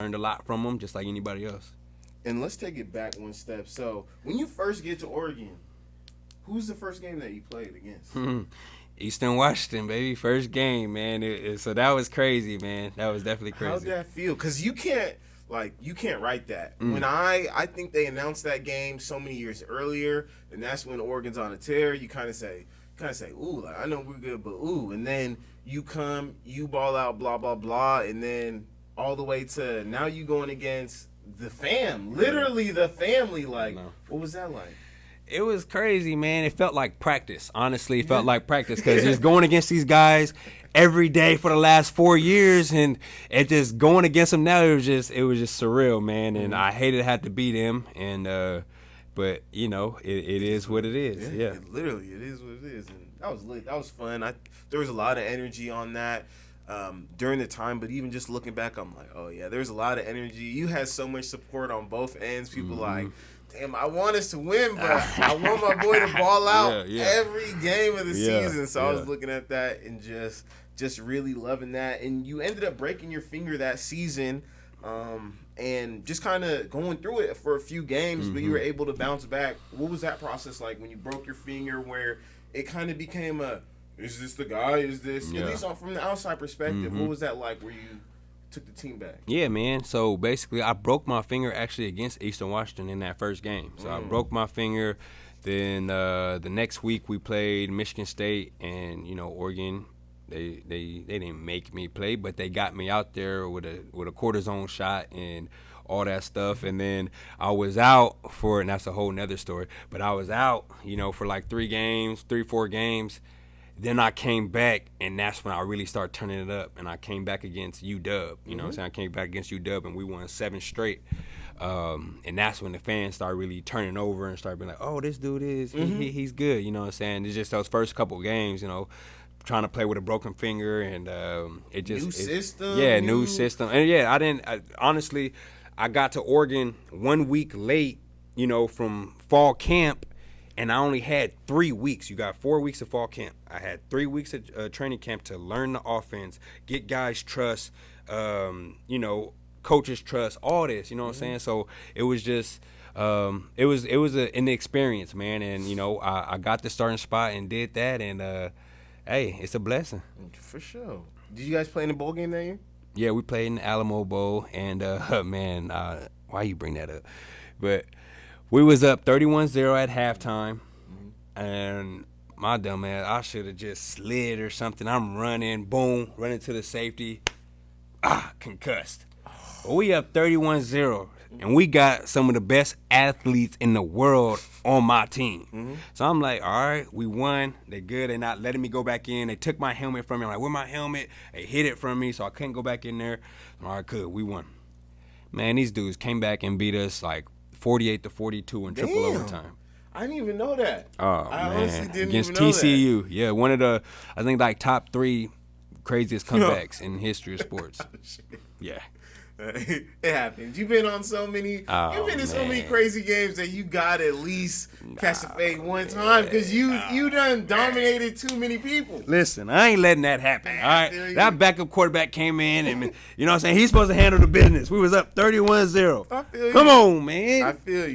learned a lot from them, just like anybody else. And let's take it back one step. So when you first get to Oregon, who's the first game that you played against? Eastern Washington, baby, first game, man. So that was crazy, man. That was definitely crazy. How'd that feel? Because you can't write that. When I think they announced that game so many years earlier, and that's when Oregon's on a tear. You kind of say, ooh, like, I know we're good, but ooh, and then you come, you ball out, blah blah blah, and then all the way to now you going against the fam, literally the family. Like, what was that like? It was crazy, man. It felt like practice. Honestly, it felt like practice because just going against these guys every day for the last 4 years, and it just going against them now, it was just surreal, man. And I hated to have to beat them, and but you know, it is what it is. Yeah. It is what it is, and that was lit. That was fun. There was a lot of energy on that. During the time, but even just looking back, I'm like, oh yeah, there's a lot of energy. You had so much support on both ends. People like, damn, I want us to win, but I want my boy to ball out every game of the season. So I was looking at that and just really loving that. And you ended up breaking your finger that season, and just kind of going through it for a few games, but you were able to bounce back. What was that process like when you broke your finger, where it kind of became is this the guy? Is this, at least from the outside perspective, what was that like where you took the team back? Yeah, man. So basically, I broke my finger actually against Eastern Washington in that first game. So I broke my finger. Then the next week we played Michigan State, and you know, Oregon. They didn't make me play, but they got me out there with a cortisone shot and all that stuff. And then I was out for, and that's a whole nother story. But I was out, you know, for like 4 games. Then I came back, and that's when I really started turning it up. And I came back against UW. You know what I'm saying? I came back against UW, and we won 7 straight. And that's when the fans started really turning over and started being like, oh, this dude he's good. You know what I'm saying? It's just those first couple games, you know, trying to play with a broken finger. And it just – New system. Yeah, new system. And, yeah, honestly, I got to Oregon 1 week late, you know, from fall camp. And I only had 3 weeks. You got 4 weeks of fall camp. I had 3 weeks of training camp to learn the offense, get guys' trust, you know, coaches' trust, all this. You know what I'm saying? So it was just, it was an experience, man. And you know, I got the starting spot and did that. And hey, it's a blessing. For sure. Did you guys play in the bowl game that year? Yeah, we played in the Alamo Bowl. And man, why you bring that up? But we was up 31-0 at halftime, and my dumb ass, I should have just slid or something. I'm running, boom, running to the safety, concussed. But we up 31-0, and we got some of the best athletes in the world on my team. So I'm like, all right, we won. They good. They're not letting me go back in. They took my helmet from me. I'm like, where's my helmet? They hid it from me, so I couldn't go back in there. All right, good. We won. Man, these dudes came back and beat us like 48-42 in triple overtime. I didn't even know that. Oh, I man. honestly didn't Against even know TCU. that. Yeah, one of the, I think, like top 3 craziest comebacks in the history of sports. Yeah. It happens. You've been on so many. You've been in so many crazy games that you got at least catch the fade one time because you done dominated too many people. Listen, I ain't letting that happen. All right, that backup quarterback came in and you know what I'm saying. He's supposed to handle the business. We was up 31-0. I feel you. Come on, man. I feel you.